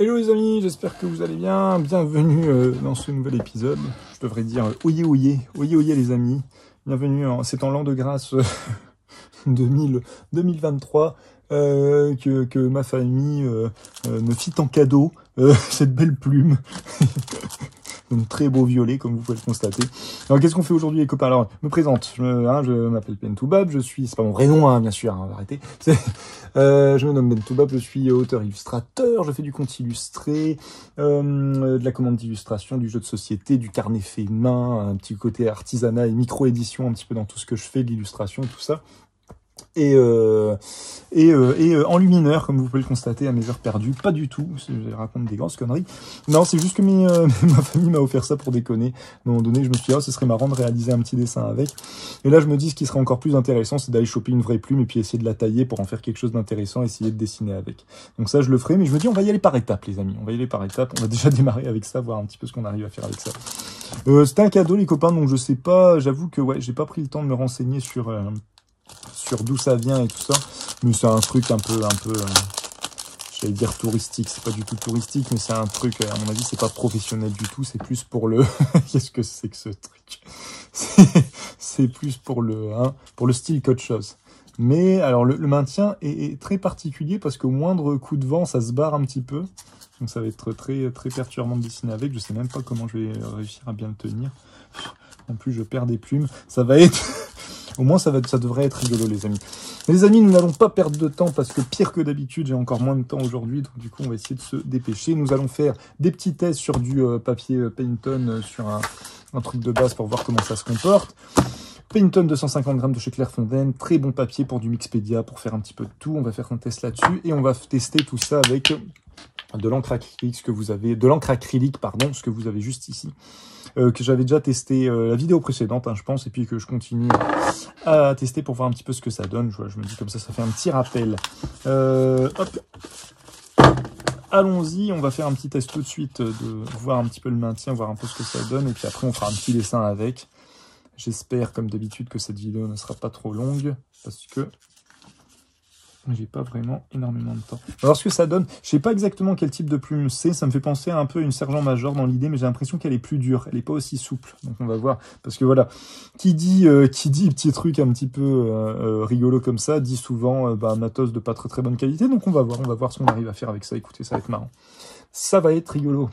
Hello les amis, j'espère que vous allez bien. Bienvenue dans ce nouvel épisode. Je devrais dire oyez oyez, oyez oyez les amis. Bienvenue, c'est en l'an de grâce 2023 que ma famille me fit en cadeau cette belle plume. Un très beau violet, comme vous pouvez le constater. Alors, qu'est-ce qu'on fait aujourd'hui, les copains? Alors, je me présente. Je m'appelle Bentoubab. Je suis, c'est pas mon vrai nom, hein, bien sûr, hein, arrêtez. Je me nomme Bentoubab. Je suis auteur-illustrateur. Je fais du conte illustré, de la commande d'illustration, du jeu de société, du carnet fait main, un petit côté artisanat et micro-édition, un petit peu dans tout ce que je fais, de l'illustration, tout ça. Et enlumineur, comme vous pouvez le constater à mes heures perdues, pas du tout, je raconte des grosses conneries. Non, c'est juste que ma famille m'a offert ça pour déconner. À un moment donné, je me suis dit, oh, ce serait marrant de réaliser un petit dessin avec. Et là, je me dis, ce qui serait encore plus intéressant, c'est d'aller choper une vraie plume et puis essayer de la tailler pour en faire quelque chose d'intéressant, essayer de dessiner avec. Donc ça, je le ferai, mais je me dis, on va y aller par étapes, les amis. On va y aller par étapes. On va déjà démarrer avec ça, voir un petit peu ce qu'on arrive à faire avec ça. C'était un cadeau, les copains, donc je sais pas, j'avoue que ouais, j'ai pas pris le temps de me renseigner sur d'où ça vient et tout ça, mais c'est un truc un peu j'allais dire touristique, c'est pas du tout touristique, mais c'est un truc, à mon avis, c'est pas professionnel du tout, c'est plus pour le... Qu'est-ce que c'est que ce truc? C'est plus pour le style qu'autre chose. Mais alors, le maintien est très particulier parce qu'au moindre coup de vent, ça se barre un petit peu. Donc ça va être très, très perturbant de dessiner avec. Je sais même pas comment je vais réussir à bien le tenir. En plus, je perds des plumes. Ça va être... Au moins, ça devrait être rigolo, les amis. Les amis, nous n'allons pas perdre de temps parce que pire que d'habitude, j'ai encore moins de temps aujourd'hui. Donc, du coup, on va essayer de se dépêcher. Nous allons faire des petits tests sur du papier Payton, sur un truc de base pour voir comment ça se comporte. Payton 250 grammes de chez Clairefontaine. Très bon papier pour du Mixpedia, pour faire un petit peu de tout. On va faire un test là-dessus et on va tester tout ça avec de l'encre acrylique, ce que vous avez juste ici. Que j'avais déjà testé la vidéo précédente, hein, je pense, et puis que je continue à tester pour voir un petit peu ce que ça donne. Je me dis comme ça fait un petit rappel. Hop, allons-y, on va faire un petit test tout de suite, de voir un petit peu le maintien, voir un peu ce que ça donne, et puis après on fera un petit dessin avec. J'espère, comme d'habitude, que cette vidéo ne sera pas trop longue, parce que j'ai pas vraiment énormément de temps. Alors, ce que ça donne, je sais pas exactement quel type de plume c'est, ça me fait penser un peu à une Sergent Major dans l'idée, mais j'ai l'impression qu'elle est plus dure, elle est pas aussi souple. Donc on va voir, parce que voilà, qui dit petit truc un petit peu rigolo comme ça, dit souvent matos de pas très très bonne qualité. Donc on va voir ce qu'on arrive à faire avec ça. Écoutez, ça va être marrant. Ça va être rigolo.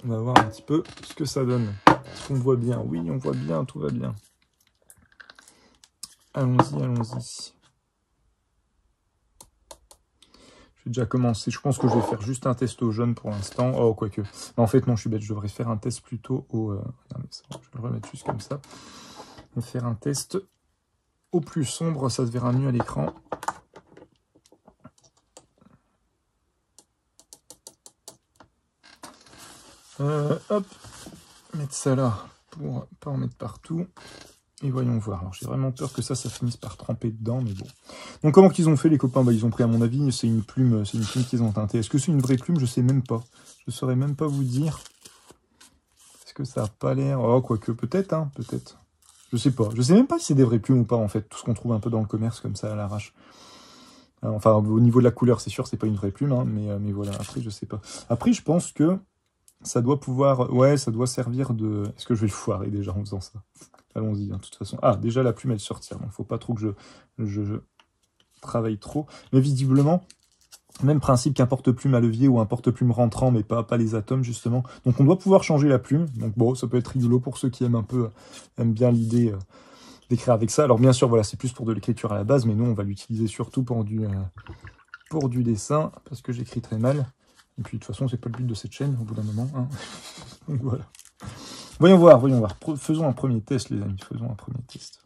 On va voir un petit peu ce que ça donne. Est-ce qu'on voit bien? Oui, on voit bien, tout va bien. Allons-y, allons-y. J'ai déjà commencé. Je pense que je vais faire juste un test au jaune pour l'instant. Oh, quoique. En fait, non, je suis bête. Je devrais faire un test plutôt au... Regardez ça. Je vais le remettre juste comme ça. On va faire un test au plus sombre. Ça se verra mieux à l'écran. Hop. Mettre ça là pour pas en mettre partout. Et voyons voir. Alors, j'ai vraiment peur que ça finisse par tremper dedans, mais bon. Donc, comment qu'ils ont fait, les copains? Ils ont pris, à mon avis, c'est une plume qu'ils ont teintée. Est-ce que c'est une vraie plume? Je sais même pas. Je saurais même pas vous dire. Est-ce que ça a pas l'air... Oh, quoique, peut-être, hein, peut-être. Je sais pas. Je sais même pas si c'est des vraies plumes ou pas, en fait. Tout ce qu'on trouve un peu dans le commerce, comme ça, à l'arrache. Enfin, au niveau de la couleur, c'est sûr, c'est pas une vraie plume, hein, mais voilà. Après, je sais pas. Après, je pense que ça doit pouvoir... Ouais, ça doit servir de... Est-ce que je vais le foirer, déjà, en faisant ça? Allons-y, hein, de toute façon. Ah, déjà, la plume, elle sortir. Donc, faut pas trop que je travaille trop. Mais visiblement, même principe qu'un porte-plume à levier ou un porte-plume rentrant, mais pas les atomes, justement. Donc, on doit pouvoir changer la plume. Donc, bon, ça peut être rigolo pour ceux qui aiment bien l'idée d'écrire avec ça. Alors, bien sûr, voilà, c'est plus pour de l'écriture à la base, mais nous, on va l'utiliser surtout pour du dessin, parce que j'écris très mal. Et puis, de toute façon, c'est pas le but de cette chaîne, au bout d'un moment. Hein. Donc, voilà. Voyons voir. Faisons un premier test, les amis. Faisons un premier test.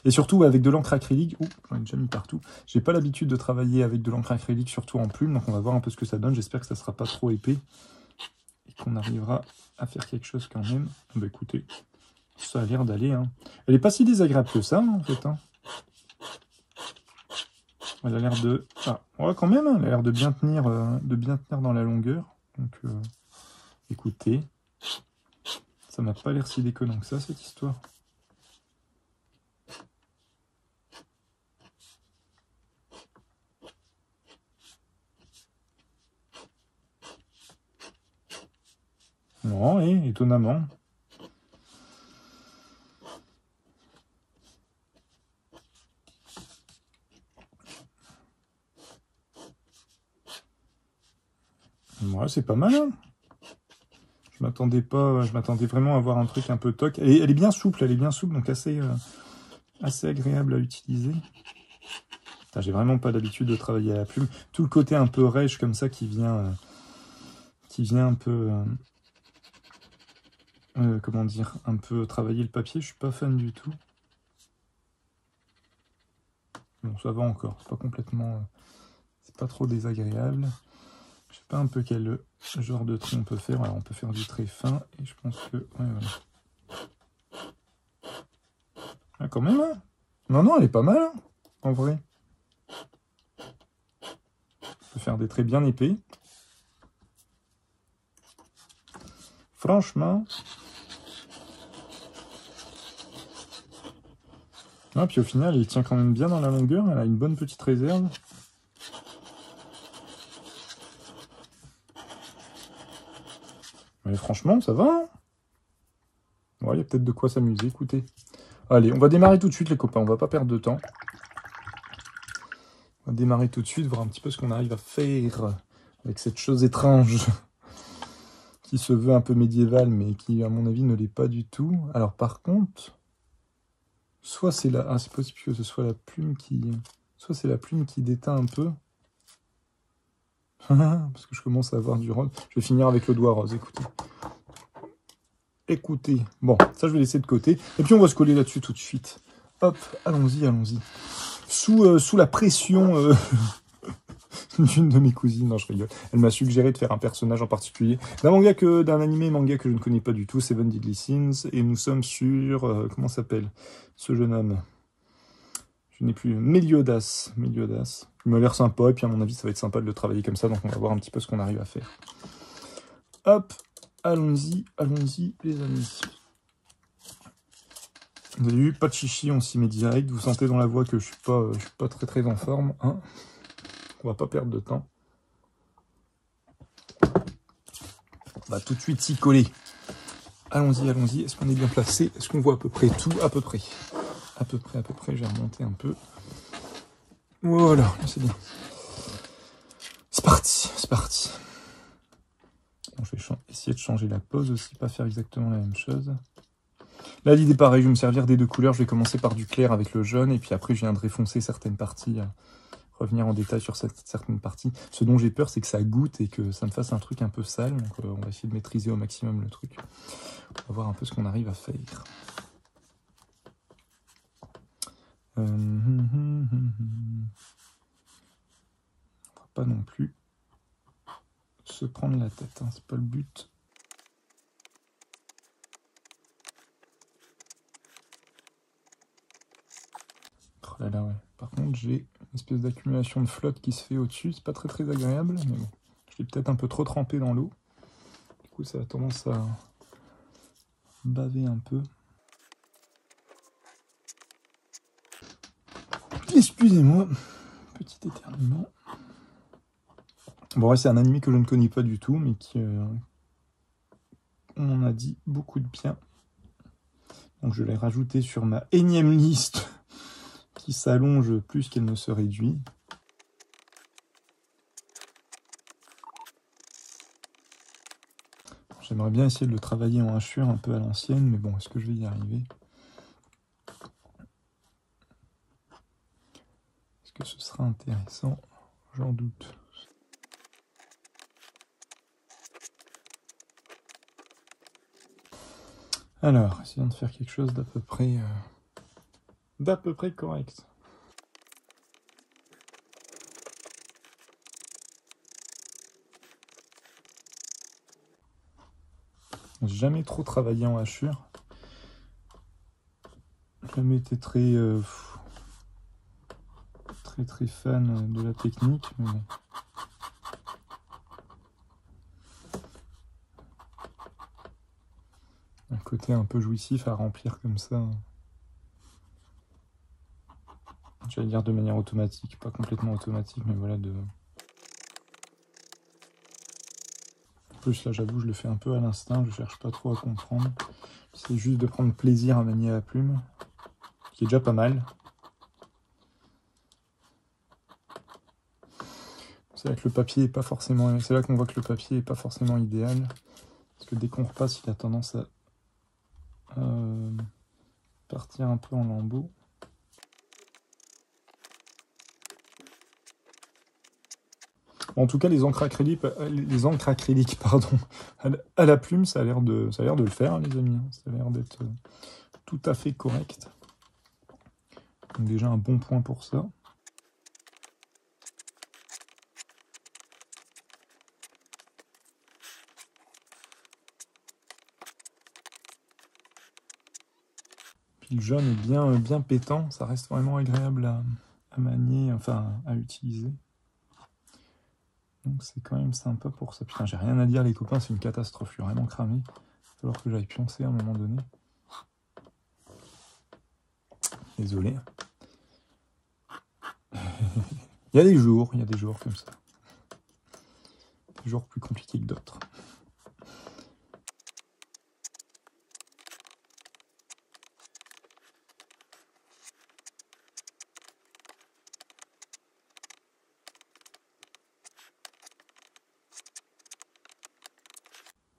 Et surtout, avec de l'encre acrylique, j'en ai déjà mis partout. J'ai pas l'habitude de travailler avec de l'encre acrylique, surtout en plume. Donc, on va voir un peu ce que ça donne. J'espère que ça sera pas trop épais. Et qu'on arrivera à faire quelque chose quand même. Bah, écoutez, ça a l'air d'aller. Hein. Elle est pas si désagréable que ça, en fait. Hein. Elle a l'air de... Ah, ouais, quand même, hein, elle a l'air de bien tenir dans la longueur. Donc, écoutez, ça m'a pas l'air si déconnant que ça, cette histoire. Non, et étonnamment. Ouais, c'est pas mal, hein. Je m'attendais vraiment à avoir un truc un peu toc. Elle est bien souple, donc assez agréable à utiliser. J'ai vraiment pas l'habitude de travailler à la plume. Tout le côté un peu rêche comme ça qui vient un peu, comment dire, un peu travailler le papier, je suis pas fan du tout. Bon, ça va encore, c'est pas complètement, c'est pas trop désagréable. Je sais pas un peu quel genre de trait on peut faire. Alors on peut faire du trait fin et je pense que, ouais, voilà. Ah, quand même, hein. Non, elle est pas mal, hein, en vrai. On peut faire des traits bien épais. Franchement. Ah, puis au final, il tient quand même bien dans la longueur. Elle a une bonne petite réserve. Mais franchement, ça va, hein. Ouais, il y a peut-être de quoi s'amuser, écoutez. Allez, on va démarrer tout de suite, les copains. On va pas perdre de temps. On va démarrer tout de suite, voir un petit peu ce qu'on arrive à faire avec cette chose étrange qui se veut un peu médiévale, mais qui, à mon avis, ne l'est pas du tout. Alors, par contre, soit c'est la... Ah, c'est possible que ce soit la plume qui... Soit c'est la plume qui déteint un peu. Parce que je commence à avoir du rose. Je vais finir avec le doigt rose, écoutez. Écoutez. Bon, ça, je vais laisser de côté. Et puis, on va se coller là-dessus tout de suite. Hop, allons-y, allons-y. Sous la pression d'une de mes cousines, non, je rigole. Elle m'a suggéré de faire un personnage en particulier. D'un animé manga que je ne connais pas du tout, Seven Deadly Sins. Et nous sommes sur... comment s'appelle ce jeune homme? Je n'ai plus... Meliodas. Meliodas. Il m'a l'air sympa, et puis à mon avis, ça va être sympa de le travailler comme ça, donc on va voir un petit peu ce qu'on arrive à faire. Hop, allons-y, les amis. Vous avez vu, pas de chichi, on s'y met direct. Vous sentez dans la voix que je suis pas très en forme, hein. On va pas perdre de temps. On va tout de suite s'y coller. Allons-y, allons-y. Est-ce qu'on est bien placé? Est-ce qu'on voit à peu près tout? À peu près. À peu près. Je vais remonter un peu. Voilà, c'est bien. C'est parti, c'est parti. Bon, je vais essayer de changer la pose aussi, pas faire exactement la même chose. Là, l'idée pareil, je vais me servir des deux couleurs. Je vais commencer par du clair avec le jaune, et puis après, je viendrai foncer certaines parties, revenir en détail sur certaines parties. Ce dont j'ai peur, c'est que ça goûte et que ça me fasse un truc un peu sale. Donc, on va essayer de maîtriser au maximum le truc. On va voir un peu ce qu'on arrive à faire. On va pas non plus se prendre la tête, hein, c'est pas le but. Oh là là, ouais. Par contre, j'ai une espèce d'accumulation de flotte qui se fait au-dessus. C'est pas très agréable, mais bon. Je l'ai peut-être un peu trop trempé dans l'eau. Du coup, ça a tendance à baver un peu. Excusez-moi, petit éternuement. Bon, ouais, c'est un animé que je ne connais pas du tout, mais qui... on en a dit beaucoup de bien. Donc je l'ai rajouté sur ma énième liste qui s'allonge plus qu'elle ne se réduit. J'aimerais bien essayer de le travailler en hachure un peu à l'ancienne, mais bon, est-ce que je vais y arriver? Est-ce que ce sera intéressant? J'en doute. Alors, essayons de faire quelque chose d'à peu près correct. J'ai jamais trop travaillé en hachure. J'ai jamais été très fan de la technique, mais bon. Un côté un peu jouissif à remplir comme ça. J'allais dire de manière automatique, pas complètement automatique, mais voilà, plus, là, j'avoue, je le fais un peu à l'instinct, je cherche pas trop à comprendre. C'est juste de prendre plaisir à manier la plume, qui est déjà pas mal. C'est là que le papier est pas forcément... C'est là qu'on voit que le papier est pas forcément idéal. Parce que dès qu'on repasse, il a tendance à partir un peu en lambeaux. En tout cas, les encres acryliques, pardon, à la plume, ça a l'air de le faire, hein, les amis. Ça a l'air d'être tout à fait correct. Donc déjà un bon point pour ça. Puis le jaune est bien pétant, ça reste vraiment agréable à manier, enfin à utiliser. Donc c'est quand même sympa pour ça. Putain, j'ai rien à dire les copains, c'est une catastrophe, je suis vraiment cramé. Il va falloir que j'aille pioncer à un moment donné. Désolé. Il y a des jours comme ça. Des jours plus compliqués que d'autres.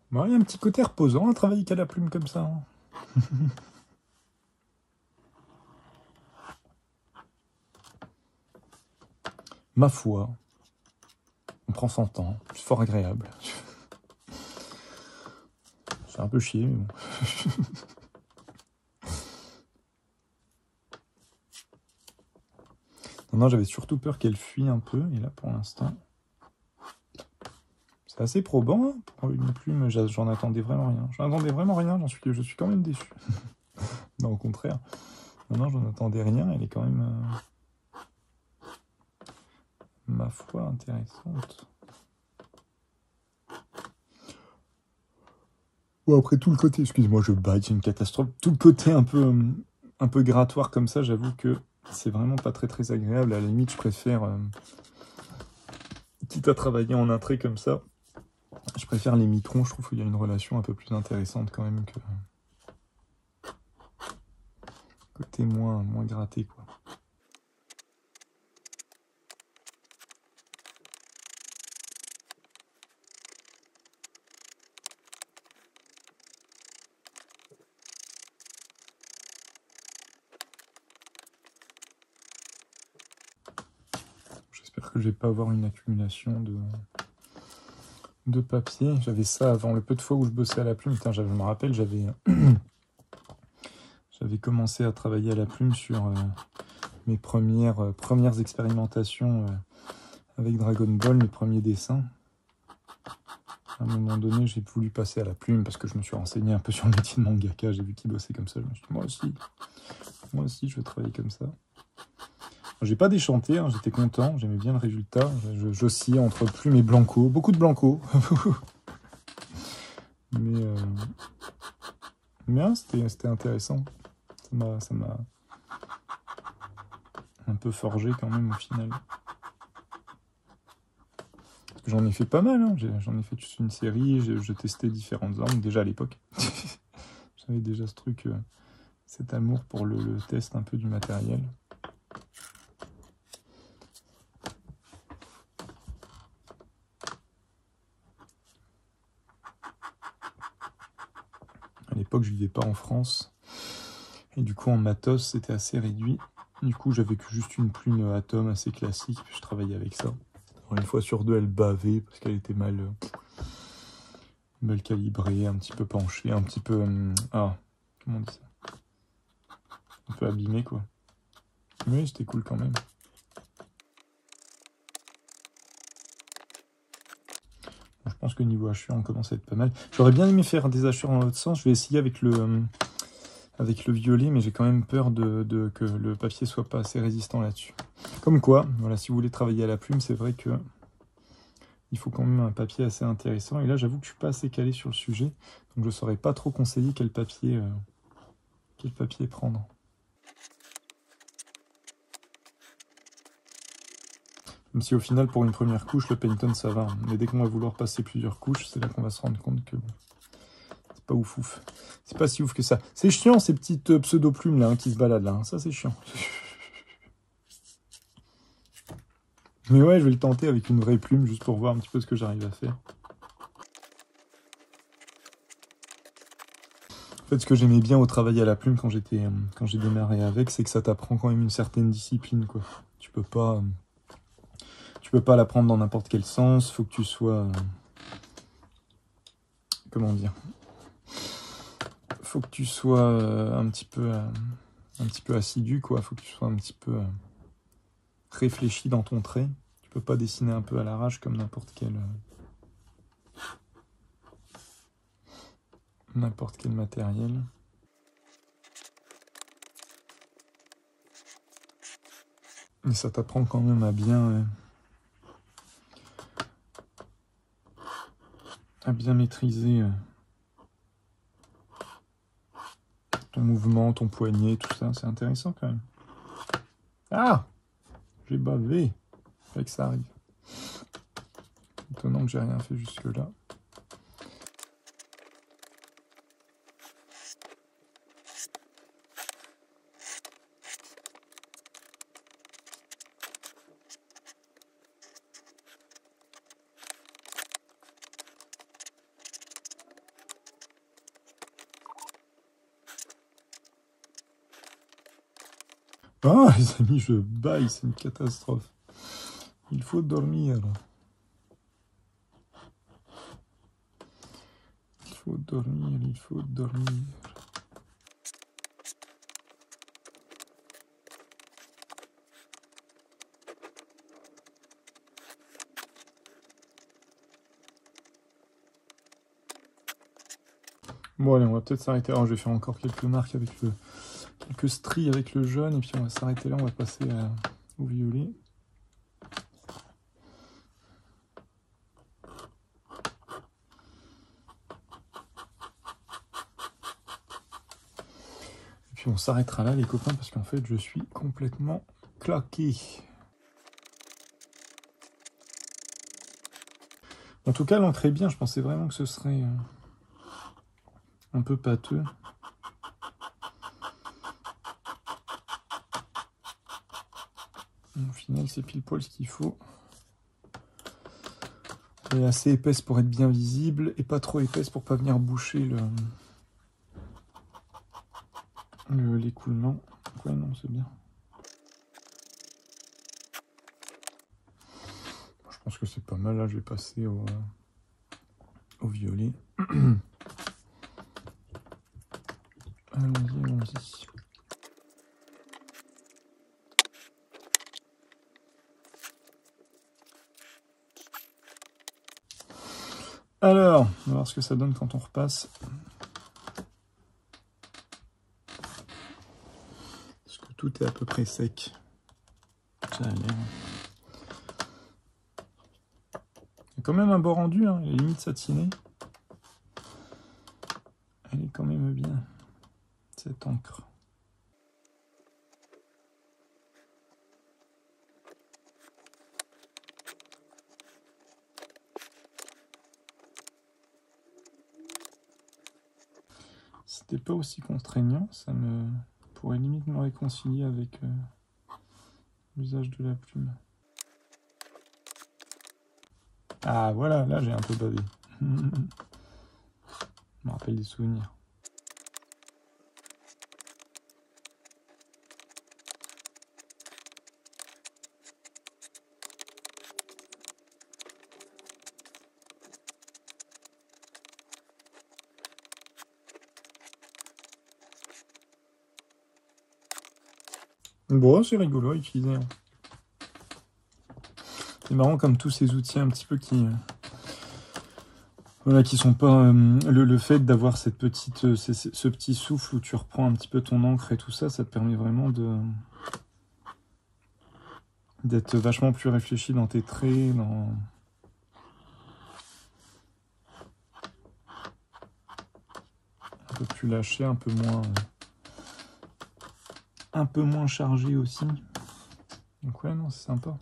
Bon, il y a un petit côté reposant à travailler qu'à la plume comme ça. Hein. Ma foi, on prend son temps, c'est fort agréable. C'est un peu chier, mais bon. Non, j'avais surtout peur qu'elle fuit un peu, et là pour l'instant, c'est assez probant, hein, pour une plume, j'en attendais vraiment rien. J'en attendais vraiment rien, je suis quand même déçu. Non, au contraire. Non, j'en attendais rien, elle est quand même, ma foi, intéressante. Bon, après tout le côté, excuse-moi, je baille, c'est une catastrophe. Tout le côté un peu grattoir comme ça, j'avoue que c'est vraiment pas très agréable. À la limite, je préfère, quitte à travailler en un trait comme ça, je préfère les microns. Je trouve qu'il y a une relation un peu plus intéressante quand même que côté moins gratté, quoi. J'espère que je vais pas avoir une accumulation de papier. J'avais ça avant, le peu de fois où je bossais à la plume. Putain, je me rappelle, j'avais commencé à travailler à la plume sur mes premières expérimentations avec Dragon Ball, mes premiers dessins. À un moment donné, j'ai voulu passer à la plume parce que je me suis renseigné un peu sur le métier de mangaka. J'ai vu qu'il bossait comme ça. Je me suis dit, moi aussi, je veux travailler comme ça. J'ai pas déchanté, hein, j'étais content, j'aimais bien le résultat. J'oscillais entre plume et blanco, beaucoup de blanco. Mais c'était intéressant. Ça m'a un peu forgé quand même au final. J'en ai fait pas mal, hein. J'en ai fait toute une série, je testais différentes armes déjà à l'époque. J'avais déjà ce truc, cet amour pour le test un peu du matériel. À l'époque, je vivais pas en France. Et du coup, en matos, c'était assez réduit. Du coup, j'avais que juste une plume Atom assez classique, puis je travaillais avec ça. Alors, une fois sur deux, elle bavait parce qu'elle était mal calibrée, un petit peu penchée, un petit peu... comment on dit ça? Un peu abîmée, quoi. Mais c'était cool quand même. Bon, je pense que niveau hachure, on commence à être pas mal. J'aurais bien aimé faire des hachures dans l'autre sens. Je vais essayer avec le violet, mais j'ai quand même peur que le papier soit pas assez résistant là-dessus. Comme quoi, voilà, si vous voulez travailler à la plume, c'est vrai que il faut quand même un papier assez intéressant. Et là, j'avoue que je suis pas assez calé sur le sujet, donc je ne saurais pas trop conseiller quel papier prendre. Même si au final, pour une première couche, le Painton, ça va. Mais dès qu'on va vouloir passer plusieurs couches, c'est là qu'on va se rendre compte que bon, c'est pas ouf. C'est pas si ouf que ça. C'est chiant, ces petites pseudo-plumes là, hein, qui se baladent là. Hein. Ça, c'est chiant. Mais ouais, je vais le tenter avec une vraie plume, juste pour voir un petit peu ce que j'arrive à faire. En fait, ce que j'aimais bien au travail à la plume quand j'ai démarré avec, c'est que ça t'apprend quand même une certaine discipline, quoi. Tu peux pas l'apprendre dans n'importe quel sens. Faut que tu sois, comment dire, faut que tu sois un petit peu assidu, quoi. Faut que tu sois un petit peu réfléchi dans ton trait. Tu peux pas dessiner un peu à l'arrache comme n'importe quel matériel. Et ça t'apprend quand même à bien maîtriser ton mouvement, ton poignet, tout ça. C'est intéressant quand même. Ah! J'ai bavé. Fait que ça arrive. Étonnant que j'ai rien fait jusque-là. Ah, les amis, je baille, c'est une catastrophe. Il faut dormir. Il faut dormir, il faut dormir. Bon, allez, on va peut-être s'arrêter. Alors, je vais faire encore quelques marques avec quelques stries avec le jaune, et puis on va s'arrêter là, on va passer au violet. Et puis on s'arrêtera là, les copains, parce qu'en fait, je suis complètement claqué. En tout cas, l'encre est bien, je pensais vraiment que ce serait un peu pâteux. Au final, c'est pile poil ce qu'il faut. Elle est assez épaisse pour être bien visible et pas trop épaisse pour pas venir boucher l'écoulement. Ouais, non, c'est bien. Je pense que c'est pas mal. Là, je vais passer au violet. Allons-y, allons-y. Alors, on va voir ce que ça donne quand on repasse. Est-ce que tout est à peu près sec? Ça a l'air. Il y a quand même un beau rendu, hein. Il est limite satiné. Elle est quand même bien, cette encre. Si c'était pas aussi contraignant, ça me pourrait limite me réconcilier avec l'usage de la plume. Ah voilà, là j'ai un peu bavé. Je me rappelle des souvenirs. Bon, c'est rigolo à utiliser. Hein. C'est marrant comme tous ces outils un petit peu qui sont pas... le fait d'avoir ce petit souffle où tu reprends un petit peu ton encre et tout ça, ça te permet vraiment d'être vachement plus réfléchi dans tes traits, un peu plus lâché, un peu moins chargé aussi. Donc ouais, non, c'est sympa.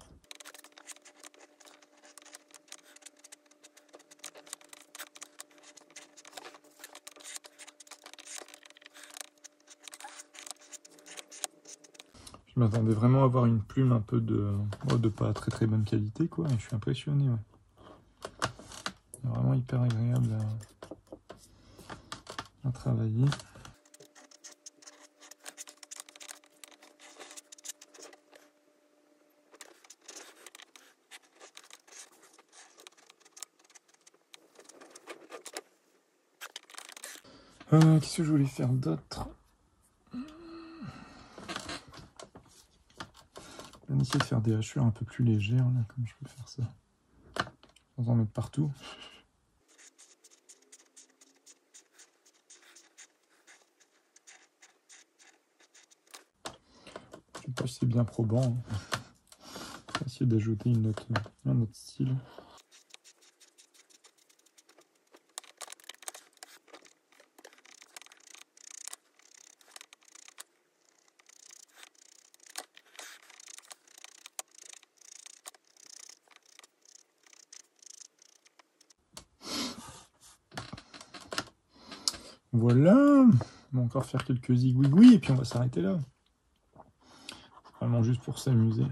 Je m'attendais vraiment à avoir une plume un peu de pas très très bonne qualité, quoi. Et je suis impressionné, ouais. Vraiment hyper agréable à travailler. Qu'est-ce que je voulais faire d'autre? Je vais essayer de faire des hachures un peu plus légères, là, comme je peux faire ça. Sans en mettre partout. Je sais pas si c'est bien probant. Hein. Je vais essayer d'ajouter un autre style. Voilà, on va encore faire quelques zigouigouis et puis on va s'arrêter là. Vraiment juste pour s'amuser.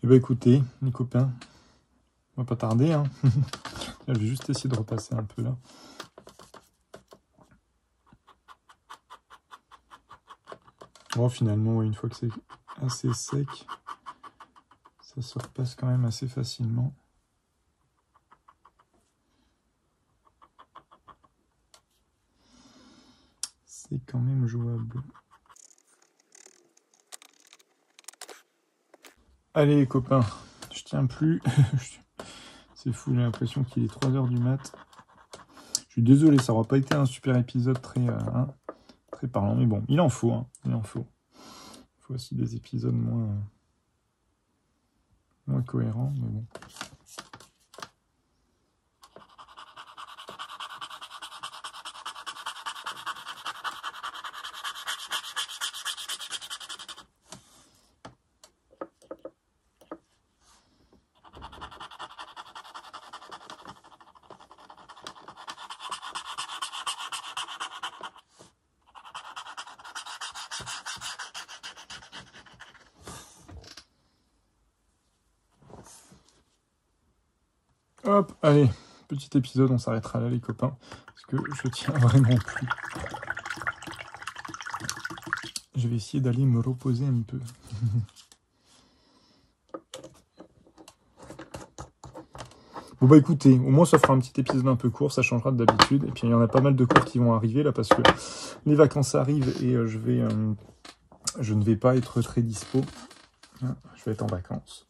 Et bah écoutez, les copains, on va pas tarder. Hein. Là, je vais juste essayer de repasser un peu là. Bon, finalement, ouais, une fois que c'est assez sec, ça se repasse quand même assez facilement. C'est quand même jouable. Allez les copains, je tiens plus. C'est fou, j'ai l'impression qu'il est 3 h du mat. Je suis désolé, ça n'aura pas été un super épisode très parlant, mais bon, il en faut, hein, il en faut. Il faut aussi des épisodes moins cohérents, mais bon. Hop, allez, petit épisode, on s'arrêtera là les copains, parce que je tiens vraiment plus. Je vais essayer d'aller me reposer un peu. Bon bah écoutez, au moins ça fera un petit épisode un peu court, ça changera de d'habitude, et puis il y en a pas mal de cours qui vont arriver là, parce que les vacances arrivent et je ne vais pas être très dispo. Je vais être en vacances.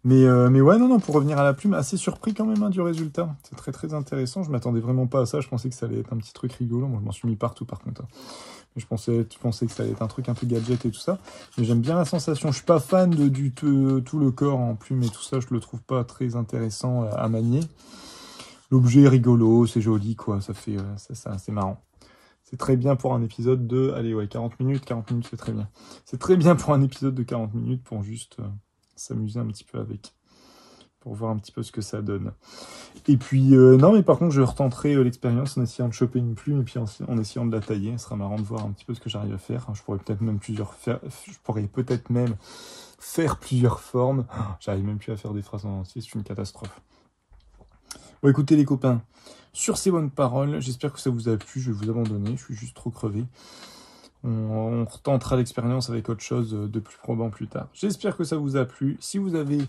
Mais ouais, non, pour revenir à la plume, assez surpris quand même du résultat. C'est très très intéressant, je m'attendais vraiment pas à ça, je pensais que ça allait être un petit truc rigolo, moi je m'en suis mis partout par contre. Mais je pensais que ça allait être un truc un peu gadget et tout ça. Mais j'aime bien la sensation, je suis pas fan de tout le corps en plume et tout ça, je le trouve pas très intéressant à manier. L'objet est rigolo, c'est joli quoi, ça fait c'est marrant. C'est très bien pour un épisode de, allez ouais, 40 minutes c'est très bien. C'est très bien pour un épisode de 40 minutes pour juste s'amuser un petit peu avec, pour voir un petit peu ce que ça donne. Et puis, non mais par contre je retenterai l'expérience en essayant de choper une plume et puis en essayant de la tailler. Ce sera marrant de voir un petit peu ce que j'arrive à faire. Je pourrais peut-être même faire plusieurs formes. J'arrive même plus à faire des phrases en entier, c'est une catastrophe. Bon écoutez les copains, sur ces bonnes paroles, j'espère que ça vous a plu, je vais vous abandonner, je suis juste trop crevé. On retentera l'expérience avec autre chose de plus probant plus tard. J'espère que ça vous a plu. Si vous avez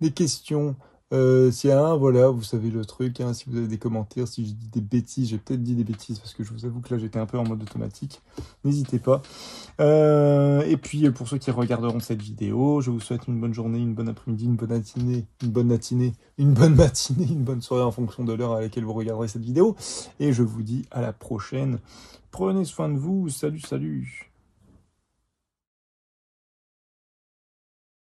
des questions, voilà, vous savez le truc, hein, si vous avez des commentaires, si je dis des bêtises, j'ai peut-être dit des bêtises parce que je vous avoue que là j'étais un peu en mode automatique, n'hésitez pas. Et puis pour ceux qui regarderont cette vidéo, je vous souhaite une bonne journée, une bonne après-midi, une bonne matinée, une bonne soirée en fonction de l'heure à laquelle vous regarderez cette vidéo. Et je vous dis à la prochaine. Prenez soin de vous, salut.